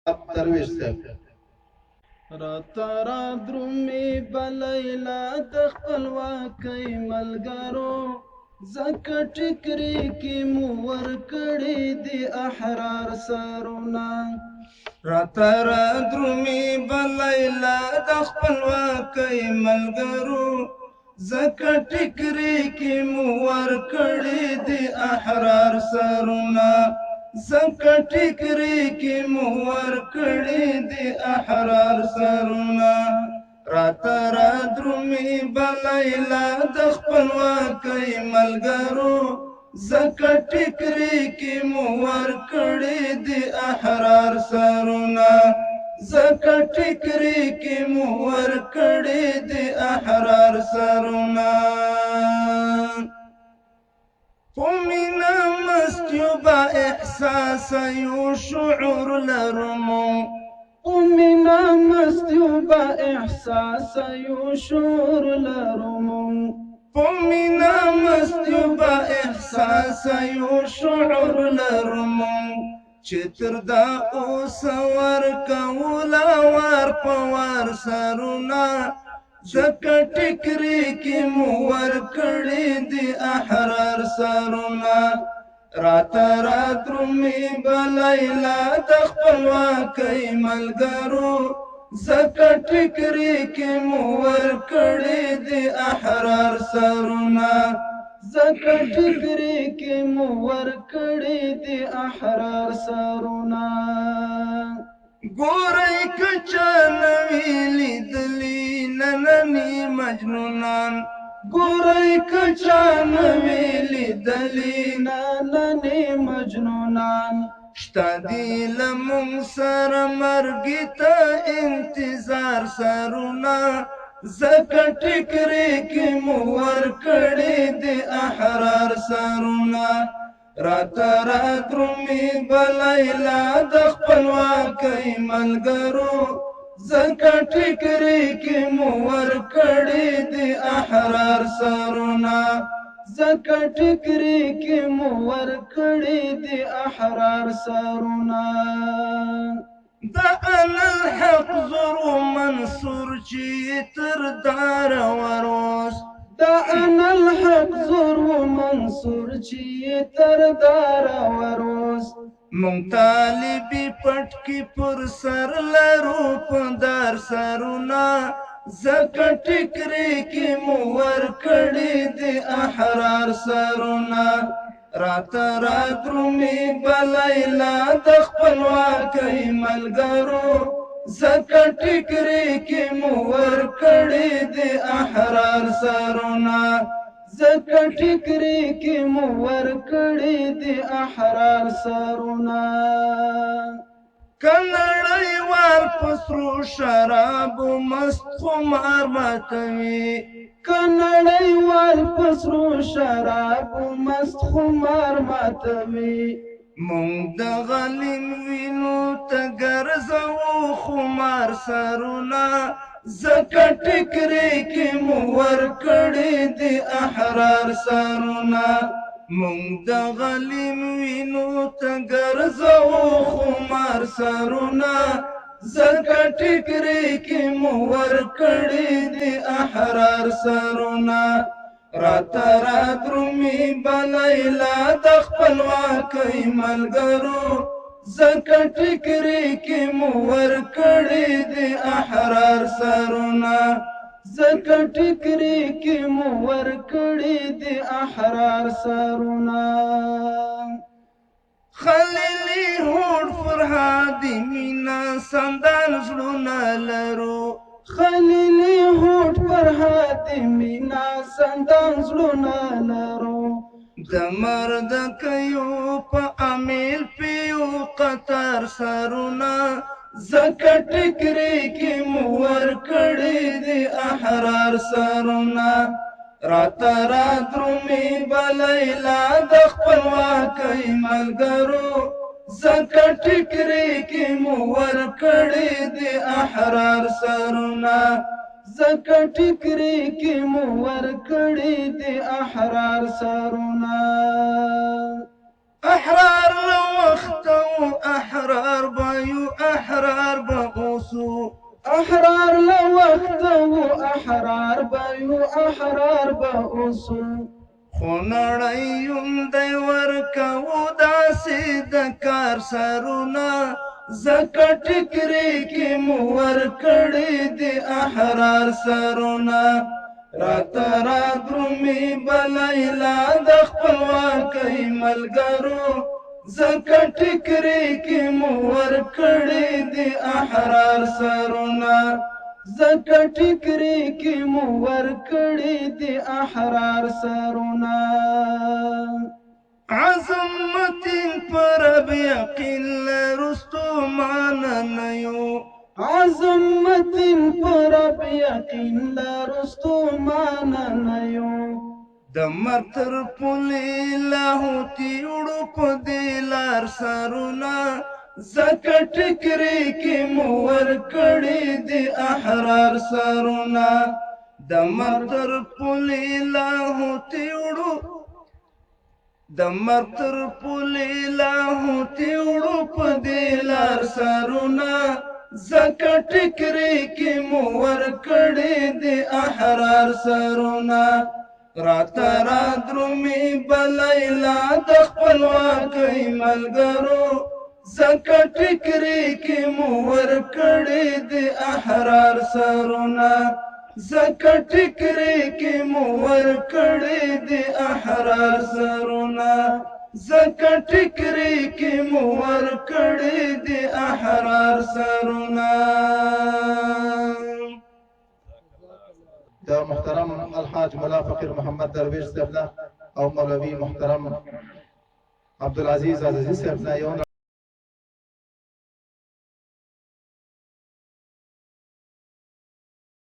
درویش صاحب راته را درومي بلیلا د خپلواکۍ ملګرو ځکه ټیکري کې مو ورکړي دي احرار سرونه راته را درومي بلیلا د خپلواکۍ ملګرو ځکه ټیکري کې مو ورکړي دي احرار سرونه زکه ټیکري کې مو ورکړي دي احرار سرونه راته را درومي بلیلا د خپلواکۍ ملګرو زکه ټیکري کې مو ورکړي دي احرار سرونه زکه ټیکري کې مو ورکړي دي احرار سرونه ومنا مستوبة إحساس شعور لرمو ومنا مستوبة إحساس شعور لرمو ومنا مستوبة إحساس شعور لرمو چتر دا اوس ورکولا ور پوار سرونه زکه ټیکري کې مو ورکړي دي احرار سرونه راته را درومي بلیلا د خپلواکۍ ملګرو زکه ټیکري کې مو ورکړي دي احرار سرونه زکه ټیکري کې مو ورکړي دي احرار سرونه ګورئ که چا نوي لیدلي ننني مجنونان ګورئ که چا نوي لیدلي ننني مجنونان شته دي له موږ سره مرګي ته انتظار سرونه زکه ټیکري کې مو ورکړي دي احرار سرونه راته را درومي بلیلا د خپلواکۍ ملګرو زکه ټیکري کې مو ورکړي دي احرار سرونه زکه ټیکري کې مو ورکړي دي احرار سرونه د انا الحق زر منصور چې تر دار وروس دا انا الحق زر منصور چې تر دار وروس مونږ طالبي پټ کې پر سر لرو پندار سرونه زکه ټیکري کې مو ورکړي دي احرار سرونه راته را درومي بلیلا د خپلواکۍ ملګرو زکه ټیکري کې مو ورکړي دي احرار سرونه زکه ټیکري کې مو ورکړي دي احرار سرونه کنړیوال پسرو شرابو مست خمار ماتوي کنړیوال پسرو شرابو مست خمار ماتوي مونږ د غلیم وینو ته ګرځو خمار سرونه زکه ټیکري کې مو ورکړي دي احرار سرونه مونږ د غلیم وینو ته ګرځو خمار سرونه زکه ټیکري کې مو ورکړي دي احرار سرونه راته را درومي بلیلا د خپلواکۍ ملګرو زکه ټیکري کې مو ورکړي دي احرار سرونه زکه ټیکري کې مو ورکړي دي احرار سرونه خلیلي هوډ فرهادي مینا سندان زړونه لرو خلیلي هوډ فرهادي مینا سندان زړونه لرو د مرد کيو په امیل پیو قطار سرونه زکه ټیکري کې مو ورکړي دي احرار سرونه راته را درومي بلیلا د خپلواکۍ ملګرو زکه ټیکري کې مو ورکړي دي احرار سرونه زکه ټیکري کې مو ورکړي دي احرار سرونه احرار لوخت احرار بيو احرار بغوصو احرار لوخت احرار بيو احرار بغوصو خو نړیون دی ورکو داسې د کار سرونه زکه ټکرې کې مو ورکړې د احرار سرونه راته را درومي بلیلا د خپلواکۍ ملګرو زکه ټکرې کې مو ورکړې د احرار سرونه زکه ټکرې کې مو ورکړې د احرار سرونه عظمتین پر یقین لرستو معنا یو عظمتین پر یقین لرستو معنا یو د مرتر پولی لاهو تیوړو په دلار سرونه زکه ټکرې کې مو ورکړې د احرار سرونه د مرتر پولی لاهو تیوړو د مرتر پولی لاهو تیوړو په دلار سرونه زکه ټکرې کې مو ورکړې د احرار سرونه راته را درومي بلیلا د خپلواکۍ ملګرو زکه ټکرې کې مو ورکړې د احرار سرونه زکه ټکرې کې مو ورکړې د احرار سرونه زکه ټکرې کې مو ورکړې د احرار سرونه دا محترم الحاج ملا فقیر محمد درویش صاحب او مولوی محترم عبدالعزیز عزیزی صاحب